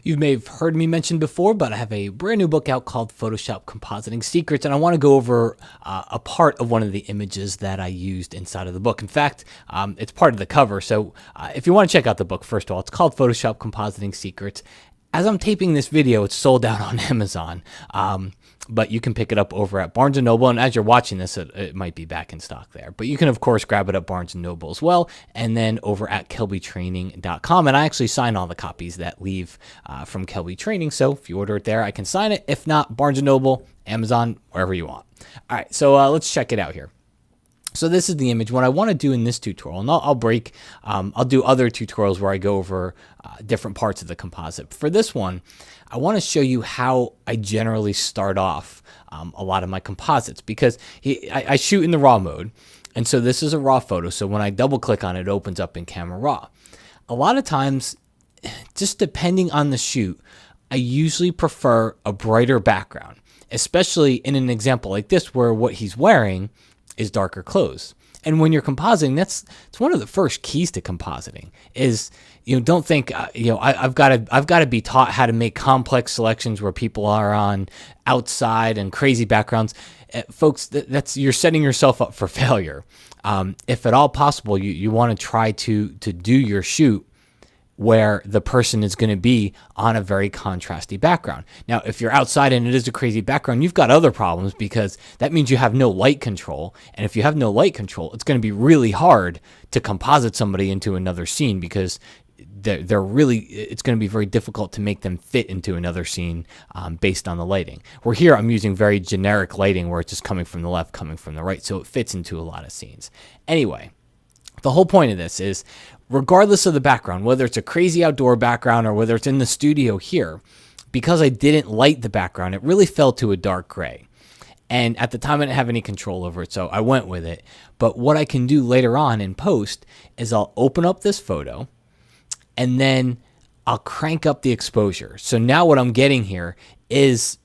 You may have heard me mention before, but I have a brand new book out called Photoshop Compositing Secrets, and I want to go over a part of one of the images that I used inside of the book. In fact, it's part of the cover, so if you want to check out the book, first of all, it's called Photoshop Compositing Secrets. As I'm taping this video, it's sold out on Amazon, but you can pick it up over at Barnes & Noble, and as you're watching this, it might be back in stock there. But you can, of course, grab it at Barnes & Noble as well, and then over at kelbytraining.com, and I actually sign all the copies that leave from Kelby Training, so if you order it there, I can sign it. If not, Barnes & Noble, Amazon, wherever you want. All right, so let's check it out here. So this is the image. What I want to do in this tutorial, and I'll do other tutorials where I go over different parts of the composite. For this one, I want to show you how I generally start off a lot of my composites, because I shoot in the raw mode. And so this is a raw photo. So when I double click on it, it opens up in Camera Raw. A lot of times, just depending on the shoot, I usually prefer a brighter background, especially in an example like this where what he's wearing is darker clothes. And when you're compositing, it's one of the first keys to compositing is, don't think, I've got to be taught how to make complex selections where people are on outside and crazy backgrounds. Folks, you're setting yourself up for failure. If at all possible, you want to try to do your shoot where the person is going to be on a very contrasty background. Now, if you're outside and it is a crazy background, you've got other problems, because that means you have no light control. And if you have no light control, it's going to be really hard to composite somebody into another scene, because it's going to be very difficult to make them fit into another scene based on the lighting. Where here, I'm using very generic lighting where it's just coming from the left, coming from the right, so it fits into a lot of scenes. Anyway, the whole point of this is, regardless of the background, whether it's a crazy outdoor background or whether it's in the studio here, because I didn't light the background, it really fell to a dark gray. And at the time, I didn't have any control over it, so I went with it. But what I can do later on in post is I'll open up this photo, and then I'll crank up the exposure. So now what I'm getting here is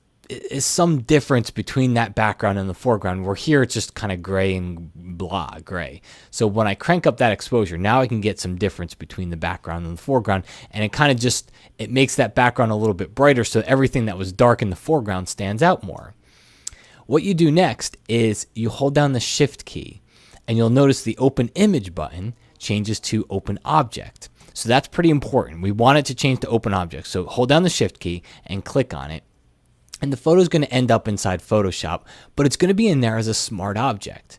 some difference between that background and the foreground, where here it's just kind of gray and blah gray. So when I crank up that exposure, now I can get some difference between the background and the foreground, and it kind of it makes that background a little bit brighter, so everything that was dark in the foreground stands out more. What you do next is you hold down the Shift key, and you'll notice the Open Image button changes to Open Object. So that's pretty important. We want it to change to Open Object. So hold down the Shift key and click on it. And the photo is going to end up inside Photoshop, but it's going to be in there as a smart object.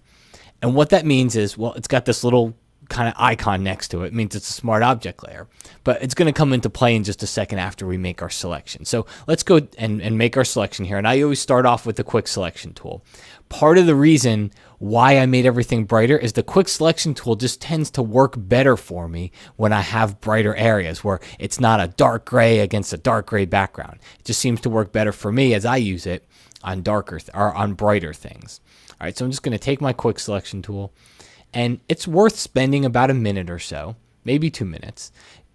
And what that means is, well, it's got this little kind of icon next to it. It means it's a smart object layer, but it's going to come into play in just a second after we make our selection. So let's go and make our selection here. And I always start off with the quick selection tool. Part of the reason why I made everything brighter is the quick selection tool just tends to work better for me when I have brighter areas where it's not a dark gray against a dark gray background. It just seems to work better for me as I use it on on brighter things. All right, so I'm just going to take my quick selection tool, and it's worth spending about a minute or so, maybe 2 minutes.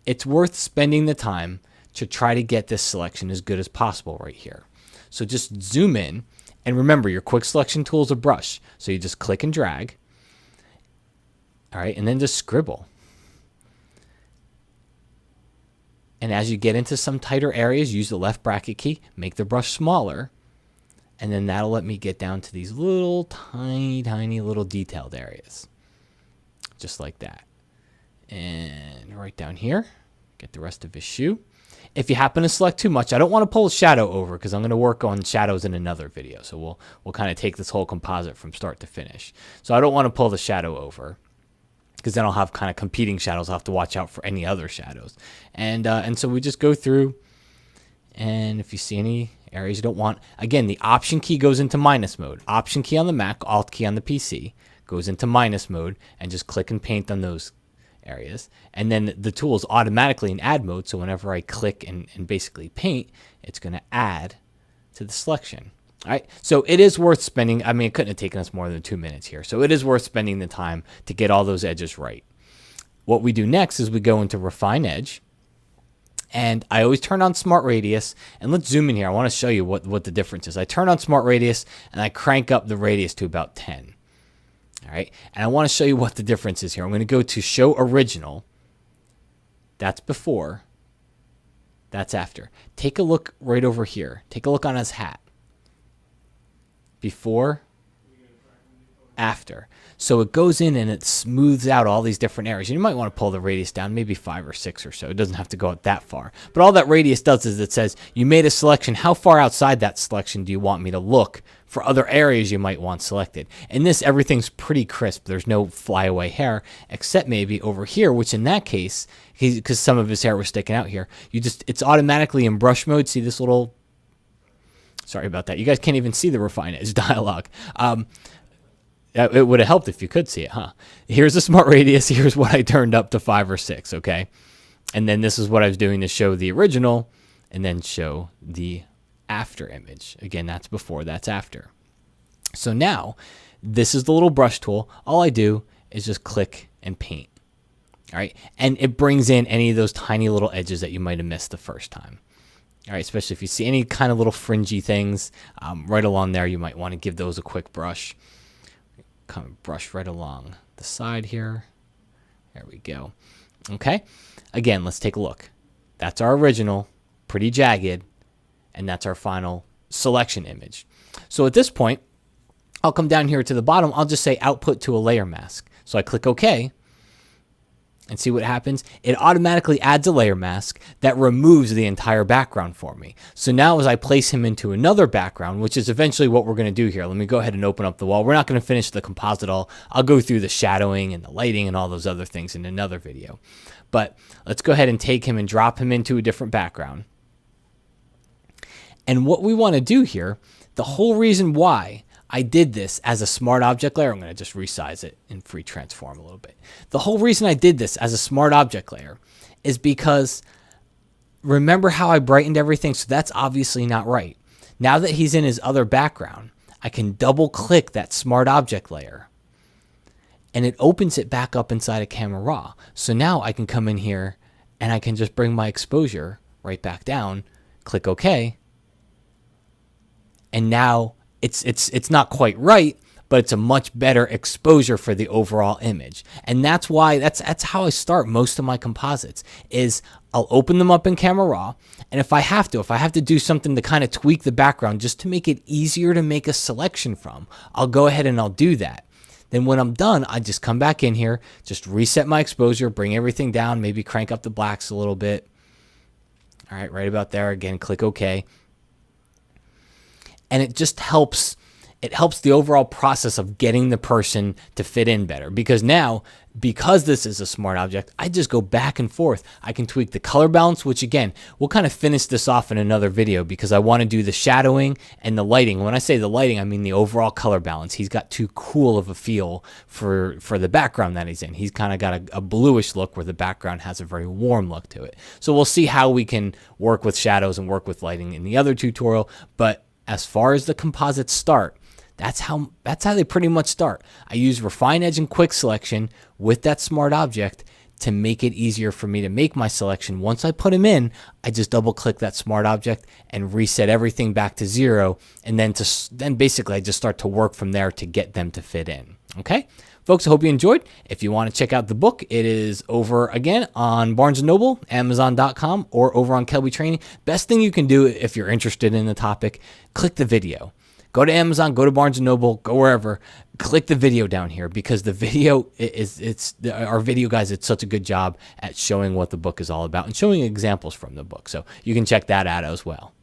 It's worth spending the time to try to get this selection as good as possible right here. So just zoom in. And remember, your quick selection tool is a brush. So you just click and drag. All right, and then just scribble. And as you get into some tighter areas, use the left bracket key, make the brush smaller. And then that'll let me get down to these little tiny little detailed areas. Just like that. And right down here, get the rest of his shoe. If you happen to select too much, I don't want to pull a shadow over, because I'm going to work on shadows in another video. So we'll kind of take this whole composite from start to finish. So I don't want to pull the shadow over, because then I'll have kind of competing shadows. I'll have to watch out for any other shadows. And so we just go through, and if you see any areas you don't want, again, the Option key goes into minus mode. Option key on the Mac, Alt key on the PC goes into minus mode, and just click and paint on those areas. And then the tool is automatically in add mode, so whenever I click and basically paint, it's going to add to the selection. All right, so it is worth spending, I mean, it couldn't have taken us more than 2 minutes here, so it is worth spending the time to get all those edges right. What we do next is we go into Refine Edge, and I always turn on Smart Radius, and let's zoom in here. I want to show you what the difference is. I turn on Smart Radius, and I crank up the radius to about 10. All right, and I want to show you what the difference is here. I'm going to go to Show Original. That's before. That's after. Take a look right over here. Take a look on his hat. Before, after. So it goes in and it smooths out all these different areas. You might want to pull the radius down, maybe 5 or 6 or so. It doesn't have to go out that far. But all that radius does is it says, you made a selection. How far outside that selection do you want me to look for other areas you might want selected? In this, everything's pretty crisp. There's no flyaway hair, except maybe over here, which in that case, because some of his hair was sticking out here, it's automatically in brush mode. See this little, sorry about that. You guys can't even see the refine edge dialog. It would have helped if you could see it, huh? Here's the smart radius. Here's what I turned up to 5 or 6, okay? And then this is what I was doing to show the original and then show the after image. Again, that's before, that's after. So now, this is the little brush tool. All I do is just click and paint, all right? And it brings in any of those tiny little edges that you might have missed the first time. All right, especially if you see any kind of little fringy things right along there, you might want to give those a quick brush. Kind of brush right along the side here. There we go. Okay. Again, let's take a look. That's our original, pretty jagged, and that's our final selection image. So at this point, I'll come down here to the bottom. I'll just say output to a layer mask. So I click OK. And see what happens? It automatically adds a layer mask that removes the entire background for me. So now as I place him into another background, which is eventually what we're going to do here. Let me go ahead and open up the wall. We're not going to finish the composite all. I'll go through the shadowing and the lighting and all those other things in another video. But let's go ahead and take him and drop him into a different background. And what we want to do here, the whole reason why I did this as a smart object layer, I'm going to just resize it in free transform a little bit. The whole reason I did this as a smart object layer is because remember how I brightened everything? So that's obviously not right. Now that he's in his other background, I can double click that smart object layer and it opens it back up inside of Camera Raw. So now I can come in here and I can just bring my exposure right back down, click OK. And now it's not quite right, but it's a much better exposure for the overall image. And that's why, that's how I start most of my composites, is I'll open them up in Camera Raw. And if I have to do something to kind of tweak the background just to make it easier to make a selection from, I'll go ahead and I'll do that. Then when I'm done, I just come back in here, just reset my exposure, bring everything down, maybe crank up the blacks a little bit. All right, right about there. Again, click OK. And it just helps, it helps the overall process of getting the person to fit in better. Because now, because this is a smart object, I just go back and forth. I can tweak the color balance, which again, we'll kind of finish this off in another video because I want to do the shadowing and the lighting. When I say the lighting, I mean the overall color balance. He's got too cool of a feel for the background that he's in. He's kind of got a bluish look where the background has a very warm look to it. So we'll see how we can work with shadows and work with lighting in the other tutorial. But as far as the composites start, that's how they pretty much start. I use refine edge and quick selection with that smart object to make it easier for me to make my selection. Once I put them in, I just double click that smart object and reset everything back to 0. And then basically I just start to work from there to get them to fit in. Okay, folks, I hope you enjoyed. If you want to check out the book, it is over again on Barnes & Noble, Amazon.com, or over on Kelby Training. Best thing you can do if you're interested in the topic, click the video. Go to Amazon, go to Barnes & Noble, go wherever, click the video down here because the video our video guys did such a good job at showing what the book is all about and showing examples from the book. So you can check that out as well.